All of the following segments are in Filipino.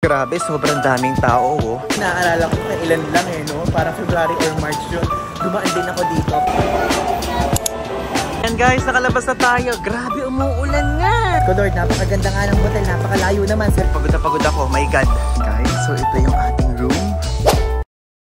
Grabe, sobrang daming tao, oh. Naaalala ko na ilan lang no? Parang February or March yun. Dumaan din ako dito. And guys, nakalabas na tayo. Grabe, umuulan nga. Lord, napakaganda nga ng hotel. Napakalayo naman, sir. Pagod na pagod ako, my God. Guys, so ito yung ating room.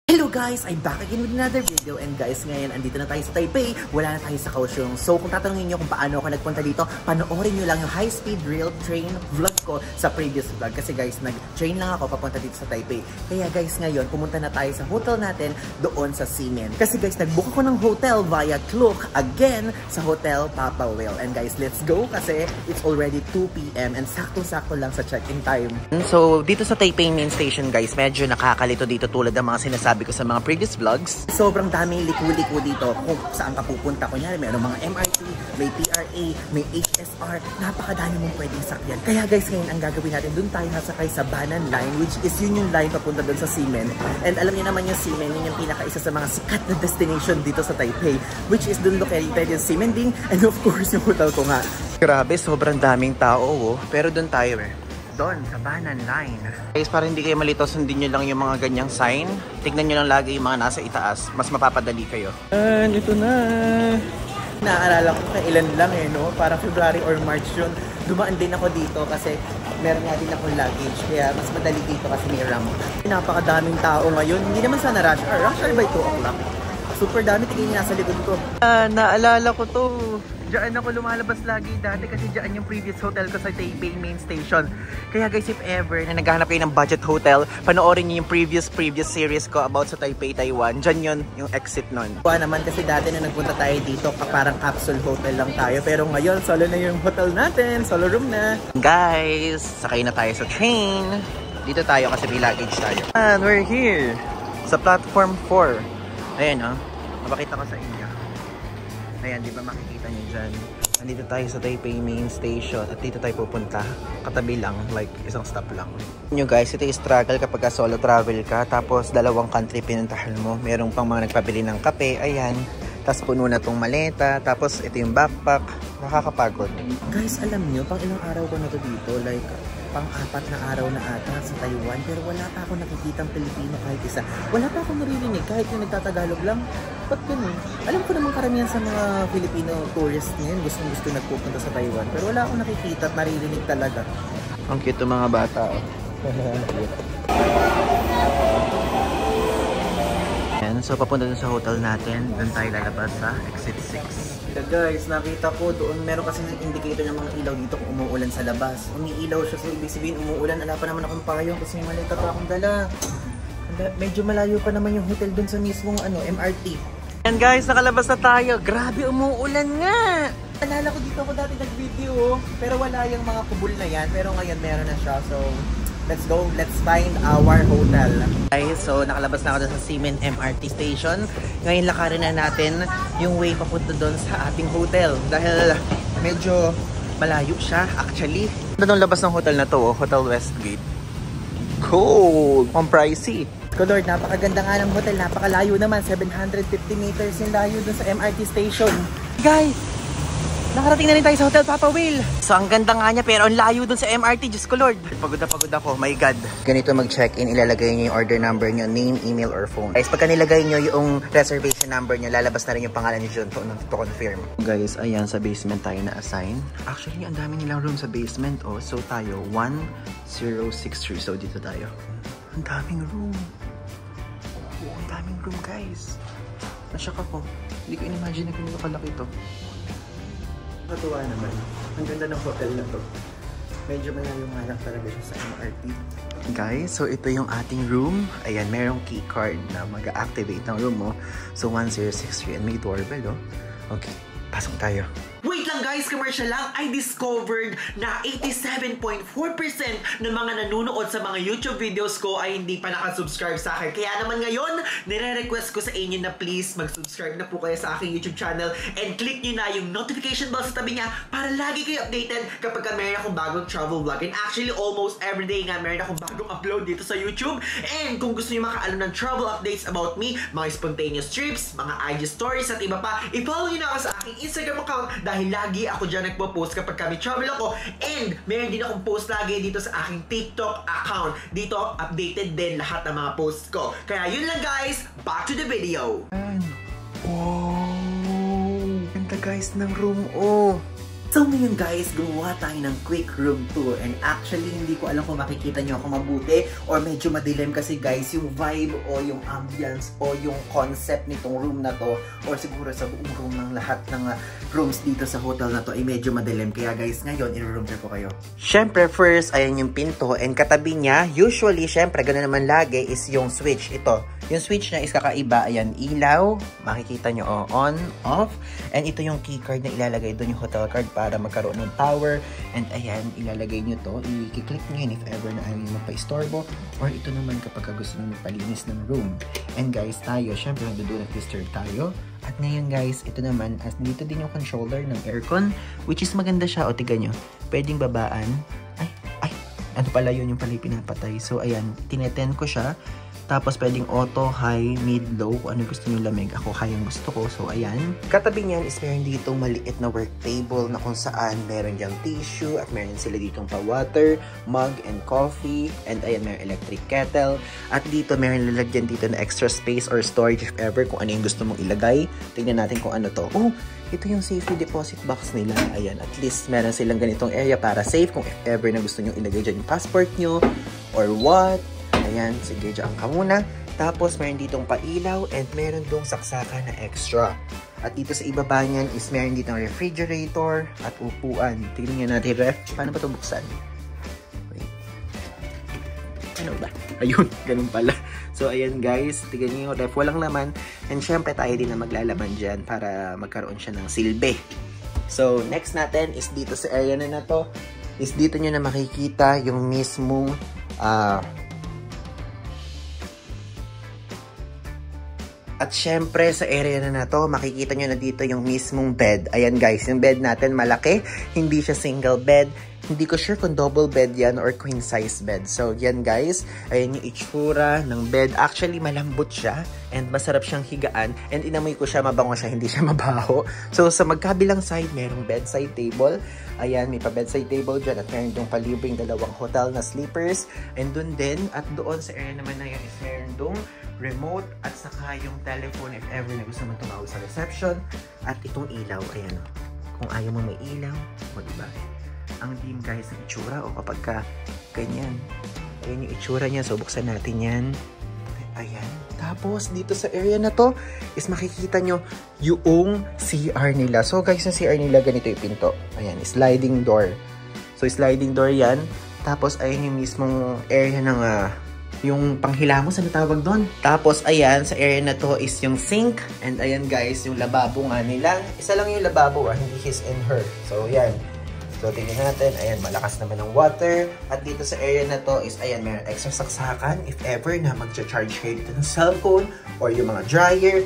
Hello guys, I'm back again with another video. And guys, ngayon andito na tayo sa Taipei. Wala na tayo sa Kaohsiung. So kung tatanungin nyo kung paano ako nagpunta dito, panoorin nyo lang yung high-speed rail train vlog ko sa previous vlog. Kasi guys, nag-train lang ako papunta dito sa Taipei. Kaya guys, ngayon pumunta na tayo sa hotel natin doon sa Ximen. Kasi guys, nag-book ako ng hotel via Klook again sa Hotel Papa Whale. And guys, let's go kasi it's already 2 PM and sakto-sakto lang sa check-in time. So dito sa Taipei main station guys, medyo nakakalito dito tulad ng mga sinasabi ko sa mga previous vlogs. Sobrang daming liku-liku dito kung saan ka pupunta. Kunyari, mayroong mga MRT, may PRA, may HSR. Napakadami mong pwedeng sakyan. Kaya guys, ngayon ang gagawin natin, dun tayo nasakay sa Banan Line, which is yun yung line papunta dun sa Ximen. And alam niyo naman yung Ximen, yun yung pinaka-isa sa mga sikat na destination dito sa Taipei, which is dun located yung Ximending and of course yung hotel ko nga. Grabe, sobrang daming tao, oh. Pero dun tayo doon, sa Banan Line. Guys, para hindi kayo malito, sundin nyo lang yung mga ganyang sign. Tignan nyo lang lagi yung mga nasa itaas. Mas mapapadali kayo. Ito na. Naaalala ko na ilan lang no? Parang February or March yun. Dumaan din ako dito kasi meron nga din akong luggage. Kaya mas madali dito kasi may ramp. Napakadaming tao ngayon. Hindi naman sana rush hour. Rush hour by 2 o'clock. Super dami. Tingin nyo nasa likod ko. Naalala ko to. Diyan ako lumalabas lagi dati kasi diyan yung previous hotel ko sa Taipei main station. Kaya guys, if ever na naghahanap kayo ng budget hotel, panoorin niyo yung previous series ko about sa Taipei, Taiwan. Diyan yun, yung exit nun. Naman kasi dati na nagpunta tayo dito, parang capsule hotel lang tayo. Pero ngayon, solo na yung hotel natin. Solo room na. Guys, sakay na tayo sa train. Dito tayo kasi may luggage tayo. And we're here sa platform 4. Ayan mapakita ko sa inyo. Ayan, di ba makikita niyo dyan? Nandito tayo sa Taipei main station at dito tayo pupunta. Katabi lang, like isang stop lang. Nyo guys, ito yung struggle kapag solo travel ka. Tapos dalawang country pinuntahan mo. Merong pang mga nagpabili ng kape. Ayan. Tapos puno na tong maleta. Tapos ito yung backpack. Nakakapagod. Guys, alam nyo, pang ilang araw ko na to dito. Like, pang-4 na araw na ata sa Taiwan. Pero wala pa ako nakikitang Pilipino kahit isa. Wala pa ako naririnig kahit yung nagtatagalog lang. Ba't ganun? Alam ko naman karamihan sa mga Filipino tourists ngayon gusto nagpupunta sa Taiwan. Pero wala akong nakikita at naririnig talaga. Ang cute ng mga bata. Yan, so papunta dun sa hotel natin. Doon tayo lalabas sa exit 6. Guys, nakita ko doon, meron kasi indicator ng mga ilaw dito kung umuulan sa labas. Umiilaw siya, so ibig sabihin umuulan. Wala pa naman akong payong kasi may malita pa akong dala. Medyo malayo pa naman yung hotel doon sa mismong MRT. And guys, nakalabas na tayo. Grabe, umuulan nga. Alala ko dito ako dati nag-video, pero wala yung mga kubul na yan. Pero ngayon meron na siya, so let's go, let's find our hotel. Guys, so nakalabas na ako sa Ximen MRT station. Ngayon lakarin na natin yung way papunta doon sa ating hotel. Dahil medyo malayo siya actually. Doon labas ng hotel na to, Hotel Westgate. Cool! Ang pricey. Lord, napakaganda nga ng hotel. Napakalayo naman. 750 meters yung layo dun sa MRT station. Guys! Nakarating na rin tayo sa Hotel Papa Whale. So ang ganda nga niya pero ang layo dun sa MRT. Diyos ko Lord. Pagod na pagod ako. My God. Ganito mag-check-in. Ilalagay niyo yung order number niyo, name, email, or phone. Guys, pagka nilagay niyo yung reservation number niyo, lalabas na rin yung pangalan niyo dun to confirm. Guys, ayan sa basement tayo na-assign. Actually, ang dami nilang room sa basement. Oh. So tayo, 1063. So dito tayo. Ang daming room. Ang daming room guys. Nashock ako. Hindi ko in-imagine na ganito kalaki ito. Katuwa naman. Ang ganda ng hotel na to. Medyo malayo nga lang talaga siya sa MRT. Guys, so ito yung ating room. Ayan, merong key card na mag-activate ng room mo. So 1063 and may doorbell Okay, pasok tayo. Wait lang guys, commercial lang. I discovered na 87.4% ng mga nanonood sa mga YouTube videos ko ay hindi pa nakasubscribe sa akin. Kaya naman ngayon, nire-request ko sa inyo na please mag-subscribe na po kayo sa aking YouTube channel and click nyo na yung notification bell sa tabi niya para lagi kayo updated kapag meron akong bagong travel vlog. And actually, almost everyday nga meron akong bagong upload dito sa YouTube. And kung gusto nyo makaalam ng travel updates about me, mga spontaneous trips, mga IG stories at iba pa, i-follow nyo na ako sa aking Instagram account dahil lagi lagi ako dyan nagpo-post kapag kami travel ako. And meron din akong post lagi dito sa aking TikTok account. Dito, updated din lahat ng mga posts ko. Kaya yun lang guys, back to the video. Wow! Ganda guys ng room, oh! So ngayon guys, gumawa tayo ng quick room tour and actually hindi ko alam kung makikita nyo ako mabuti or medyo madilim kasi guys yung vibe o yung ambience o yung concept nitong room na to or siguro sa buong room ng lahat ng rooms dito sa hotel na to ay medyo madilim. Kaya guys, ngayon i-room tour ko kayo. Syempre first, ayan yung pinto and katabi niya, usually syempre ganoon naman lagi is yung switch. Ito, yung switch niya is kakaiba. Ayan, ilaw, makikita nyo on, off, and ito yung keycard na ilalagay doon yung hotel card para magkaroon ng power. And ayan, ilalagay nyo to, i-click nyo yun if ever na ayaw yung magpa-istorbo, or ito naman kapag gusto nyo magpalinis ng room. And guys, tayo, syempre nagdo-do not disturb tayo. At ngayon guys, ito naman, as dito din yung controller ng aircon, which is maganda siya. O tiga nyo, pwedeng babaan. Ay, ano pala yun, yung pala pinapatay. So ayan, tineten ko siya. Tapos pwedeng auto, high, mid, low, kung ano gusto nyo lamig. Ako high ang gusto ko. So ayan. Katabi niyan is meron ditong maliit na work table na kung saan meron diyang tissue at meron sila ditong pa-water, mug, and coffee. And ayan, meron electric kettle. At dito meron lalagyan dito na extra space or storage if ever kung ano yung gusto mong ilagay. Tingnan natin kung ano to. Oh, ito yung safety deposit box nila. Ayan, at least meron silang ganitong area para safe kung if ever na gusto nyo ilagay dyan yung passport nyo or what. Ayan, sige, dyan ka muna. Tapos, meron ditong pailaw and meron dong saksakan na extra. At dito sa ibaba niyan is meron ditong refrigerator at upuan. Tingnan natin ref. Paano ba ito buksan? Wait. Ano ba? Ayun, ganun pala. So, ayan guys. Tingnan nyo yung ref. Walang laman. And syempre, tayo din na maglalaman dyan para magkaroon siya ng silbi. So, next natin is dito sa area na to. Is dito nyo na makikita yung mismong at syempre, sa area na to, makikita nyo na dito yung mismong bed. Ayan guys, yung bed natin malaki. Hindi siya single bed. Hindi ko sure kung double bed yan or queen size bed. So, yan guys. Ayan yung itsura ng bed. Actually, malambot siya. And masarap siyang higaan. And inamoy ko siya, mabango siya, hindi siya mabaho. So, sa magkabilang side, merong bedside table. Ayan, may pa-bedside table dyan. At meron yung palibring dalawang hotel na sleepers. And dun din, at doon sa area naman na yan is meron dong remote at saka yung telephone if ever na gusto mong tumawag sa reception. At itong ilaw, ayan o. Kung ayaw mo may ilaw, o diba? Ang dim guys ng itsura o kapag ka ganyan. Ayan yung itsura niya. So, buksan natin yan. Ayan. Tapos, dito sa area na to is makikita nyo yung CR nila. So, guys, yung CR nila, ganito yung pinto. Ayan, sliding door. So, sliding door yan. Tapos, ayan yung mismong area ng yung panghilamos, ano tawag doon? Tapos, ayan, sa area na to is yung sink. And ayan, guys, yung lababo nga nila. Isa lang yung lababo, hindi his and her. So, ayan. So, tingnan natin. Ayan, malakas naman ang water. At dito sa area na to is, ayan, meron extra saksakan. If ever na mag-charge kayo dito ng cellphone or yung mga dryer,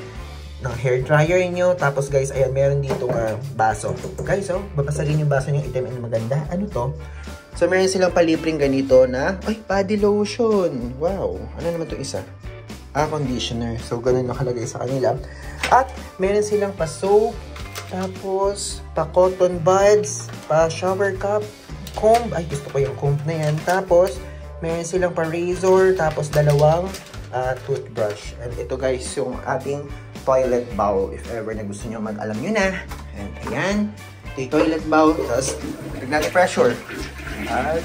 ng hair dryer nyo. Tapos, guys, ayan, meron dito baso. Guys, oh, babasarin yung baso nyo itim and maganda. Ano to? So, meron silang palibreng ganito na, ay, body lotion. Wow. Ano naman to isa? Conditioner. So, ganun nakalagay sa kanila. At, meron silang pa-soap. Tapos, pa-cotton buds. Pa-shower cup. Comb. Ay, gusto ko yung comb na yan. Tapos, meron silang pa-razor. Tapos, dalawang toothbrush. And ito, guys, yung ating toilet bowl. If ever na gusto nyo mag-alam nyo na. And, ayan. Ito yung toilet bowl. Tapos, tignan natin pressure.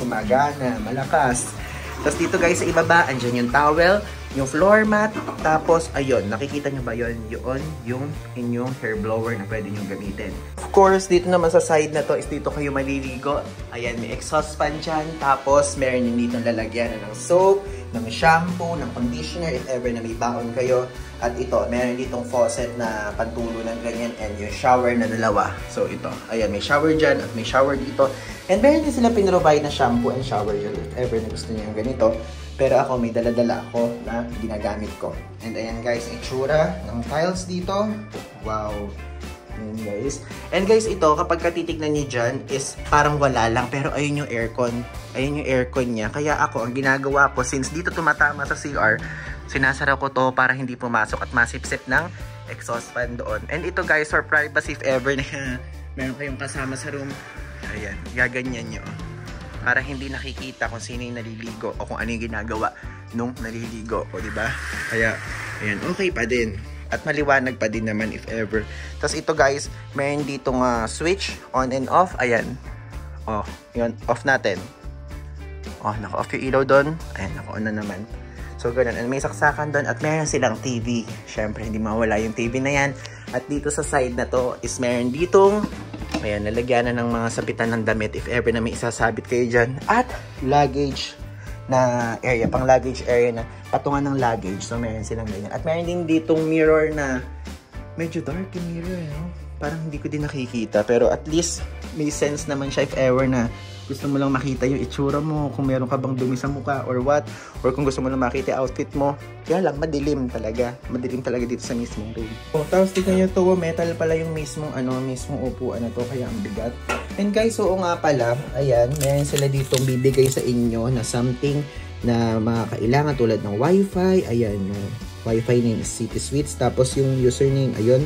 Gumagana, malakas. Tapos dito guys sa ibaba, andyan yung towel, yung floor mat. Tapos ayun, nakikita nyo ba yun? Yun yung inyong hair blower na pwede nyo gamitin. Of course, dito naman sa side na to is dito kayo maliligo. Ayan, may exhaust fan dyan. Tapos meron yung dito lalagyan ng soap, ng shampoo, ng conditioner if ever na may baon kayo. At ito, meron ditong faucet na pantulo ng ganyan and yung shower na dalawa. So ito, ayan, may shower dyan at may shower dito. And meron din sila pinrovide na shampoo and shower gel if ever na gusto niyo yung ganito. Pero ako, may dala-dala ako na ginagamit ko. And ayan guys, itsura ng tiles dito. Wow! Ayan guys. And guys, ito, kapag titignan niyo dyan, is parang wala lang. Pero ayun yung aircon. Ayun yung aircon niya. Kaya ako, ang ginagawa ko, since dito tumatama sa CR, sinasara ko to para hindi pumasok at masipsip ng exhaust fan doon. And ito guys, for privacy if ever na meron kayong kasama sa room. Ayan, gaganyan nyo. Para hindi nakikita kung sino yung naliligo o kung ano yung ginagawa nung naliligo. O, diba? Kaya, ayan, okay pa din. At maliwanag pa din naman if ever. Tapos ito guys, meron ditong switch, on and off. Ayan. Oh, yun, off natin. Oh, naka-off yung ilaw doon. Ayan, naka-on na naman. So, ganun. And may saksakan doon. At meron silang TV. Siyempre, hindi mawala yung TV na yan. At dito sa side na to is meron ditong, ayan, lalagyan na ng mga sabitan ng damit if ever na may isasabit kayo dyan. At luggage na area, pang luggage area na patungan ng luggage. So, meron silang ganyan. At meron din ditong mirror na medyo dark yung mirror, no? Parang hindi ko din nakikita. Pero at least, may sense naman siya if ever na gusto mo lang makita yung itsura mo, kung meron ka bang dumi sa mukha or what, or kung gusto mo lang makita yung outfit mo. Kaya lang, madilim talaga. Madilim talaga dito sa mismong room. Oh, tapos tignan nyo to, metal pala yung mismong, mismong upuan na to, kaya ang bigat. And guys, oo nga pala, ayan, meron sila ditong bibigay sa inyo na something na makakailangan tulad ng wifi. Ayan, yung wifi name is City Suites. Tapos yung username, ayun.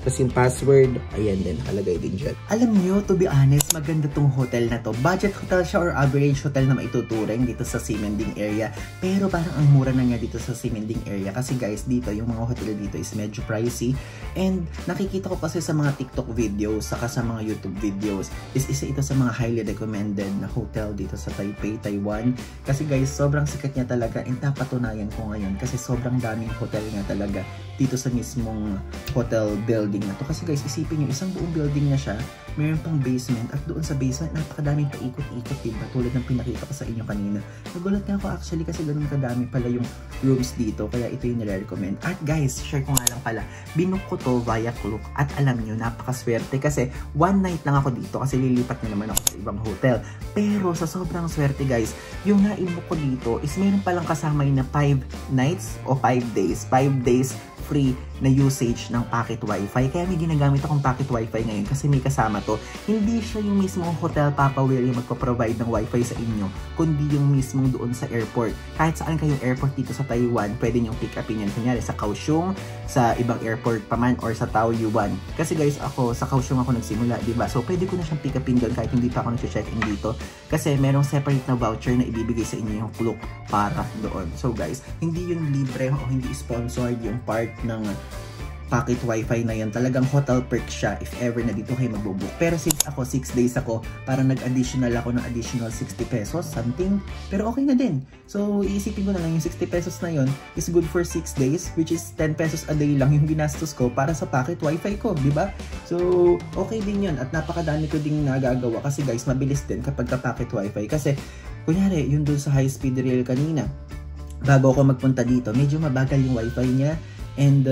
Tapos yung password, ayan din, nakalagay din dyan. Alam nyo, to be honest, maganda tong hotel na to. Budget hotel siya or average hotel na maituturing dito sa Simending area. Pero parang ang mura na niya dito sa Simending area. Kasi guys, dito, yung mga hotel dito is medyo pricey. And nakikita ko kasi sa mga TikTok videos, saka sa mga YouTube videos, is isa ito sa mga highly recommended na hotel dito sa Taipei, Taiwan. Kasi guys, sobrang sikat niya talaga. And napatunayan ko ngayon kasi sobrang daming hotel nga talaga dito sa mismong hotel building na to. Kasi guys, isipin nyo, isang buong building na siya, mayroon pang basement, at doon sa basement, napakadaming paikot-ikot, diba? Tulad ng pinakita ko sa inyo kanina. Nagulat nga ako actually kasi ganun kadami pala yung rooms dito, kaya ito yung nire-recommend. At guys, share ko nga lang pala, binook ko to via Klook, at alam nyo, napakaswerte kasi one night lang ako dito kasi lilipat na naman ako sa ibang hotel. Pero sa sobrang swerte guys, yung na-book ko dito is mayroon palang kasama yun na 5 nights o 5 days. 5 days free na usage ng packet wifi. Kaya may ginagamit akong packet wifi ngayon kasi may kasama to. Hindi siya yung mismong hotel Papa Will yung magpo-provide ng wifi sa inyo, kundi yung mismong doon sa airport. Kahit saan kayong airport dito sa Taiwan, pwede nyong pick upin yan. Kunyari sa Kaohsiung, sa ibang airport pa man, or sa Taoyuan. Kasi guys, ako sa Kaohsiung ako nagsimula, diba? So pwede ko na siyang pick upin doon kahit hindi pa ako nag-check-in dito. Kasi merong separate na voucher na ibibigay sa inyo yung Klook para doon. So guys, hindi yun libre o hindi sponsored yung part ng packet wifi na yan. Talagang hotel perk siya if ever na dito kayo magbubook. Pero since ako 6 days ako, parang nag-additional ako ng additional 60 pesos something. Pero okay na din. So iisipin ko na lang yung 60 pesos na yon is good for 6 days, which is 10 pesos a day lang yung ginastos ko para sa packet wifi ko, di ba? So okay din yun at napakadami ko ding nagagawa kasi guys, mabilis din kapag ka packet wifi. Kasi kunyari yun dun sa high speed rail kanina, bago ako magpunta dito, medyo mabagal yung wifi niya. And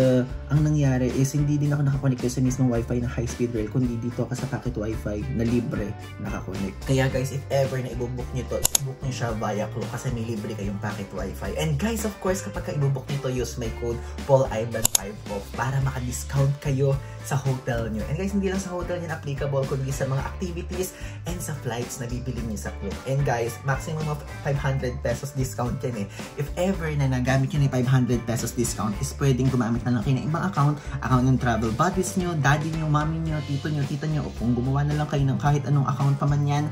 ang nangyari is hindi din ako nakakonect sa mismong wifi na high speed rail, kundi dito ako sa packet wifi na libre nakakonect. Kaya guys, if ever na i-book nyo to, i-book nyo siya via Klook kasi may libre kayong packet wifi. And guys, of course, kapag i-book nyo to, use my code PaulIvan5OFF para maka-discount kayo sa hotel nyo. And guys, hindi lang sa hotel nyo applicable, kundi sa mga activities and sa flights na bibili nyo sa Klook. And guys, maximum of 500 pesos discount yan eh. If ever na nagamit nyo na 500 pesos discount, is pwedeng gumamit na lang kayo ng ibang account ng travel buddies nyo, daddy nyo, mommy nyo, tito nyo, tita nyo, o kung gumawa na lang kayo ng kahit anong account pa man yan.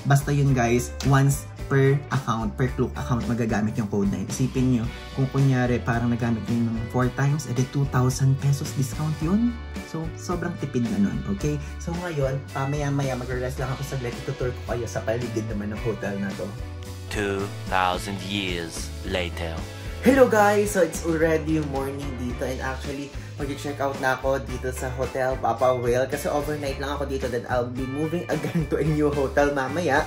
Basta yun guys, once per account, per Klook account magagamit yung code na yun. Isipin nyo, kung kunyari parang nagamit nyo ng 4 times, edi 2,000 pesos discount yun. So, sobrang tipid na nun, okay? So ngayon, maya-maya mag-rest lang ako saglit, itutur ko kayo sa paligid naman ng hotel na to. 2,000 years later. Hello guys! So it's already morning dito and actually mag-check out na ako dito sa Hotel Papa Will kasi overnight lang ako dito, then I'll be moving again to a new hotel mamaya.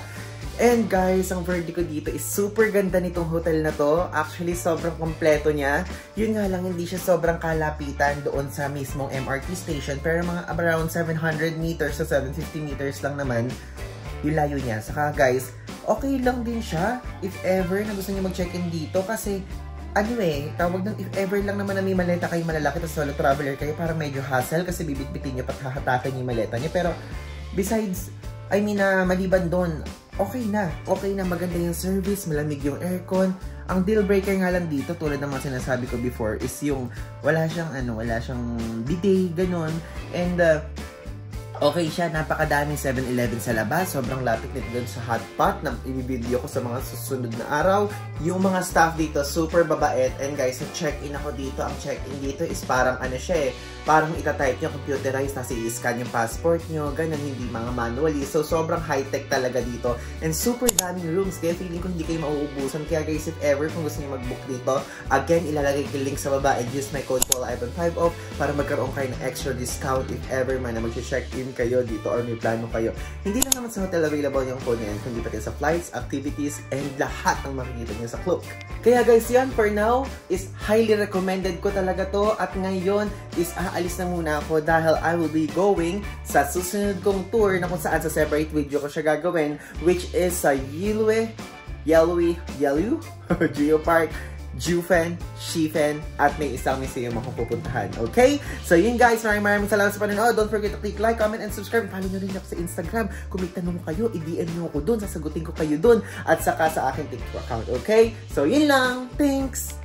And guys, ang verdict ko dito is super ganda nitong hotel na to. Actually, sobrang kompleto niya. Yun nga lang, hindi siya sobrang kalapitan doon sa mismong MRT station, pero mga around 700 meters to 750 meters lang naman yung layo niya. Saka guys, okay lang din siya if ever na gusto niyo mag-check-in dito kasi anyway, tawag ng if ever lang naman na may maleta kayo malalaki tapos solo traveler kayo, para medyo hassle kasi bibit-bitin nyo pat hahatakin yung maleta nyo. Pero besides, I mean, maliban doon, okay na, maganda yung service, malamig yung aircon. Ang deal breaker nga lang dito, tulad ng mga sinasabi ko before, is yung wala siyang bidet, ganon. And Okay siya, napakadaming 7-Eleven sa labas. Sobrang lapit nito doon sa hotpot na i-video ko sa mga susunod na araw. Yung mga staff dito, super babait. And guys, sa check-in ako dito, ang check-in dito is parang ano siya parang itatype nyo, computerized, tapos i-scan yung passport nyo, ganun, hindi mga manually. So, sobrang high-tech talaga dito. And super daming rooms, kaya feeling ko hindi kayo mauubusan. Kaya guys, if ever kung gusto nyo mag-book dito, again, ilalagay ko link sa baba and use my code PAULIPON5OFF para magkaroon kayo ng extra discount if ever man na mag-check-in kayo dito or may plano kayo. Hindi lang naman sa hotel available yung code na yan, kundi pati sa flights, activities, and lahat ng makikita nyo sa Klook. Kaya guys, yan for now is highly recommended ko talaga to. At ngayon is aalis na muna ako dahil I will be going sa susunod kong tour na kung saan sa separate video ko siya gagawin, which is sa Yellow Geopark, Jufen, Shifen, at may isang museum akong pupuntahan. Okay? So yun guys, maraming salamat sa panonood. Don't forget to click like, comment, and subscribe. Follow nyo rin ako sa Instagram. Kung may tanong kayo, i-DM nyo ako dun. Sasagutin ko kayo dun. At saka sa aking TikTok account. Okay? So yun lang. Thanks!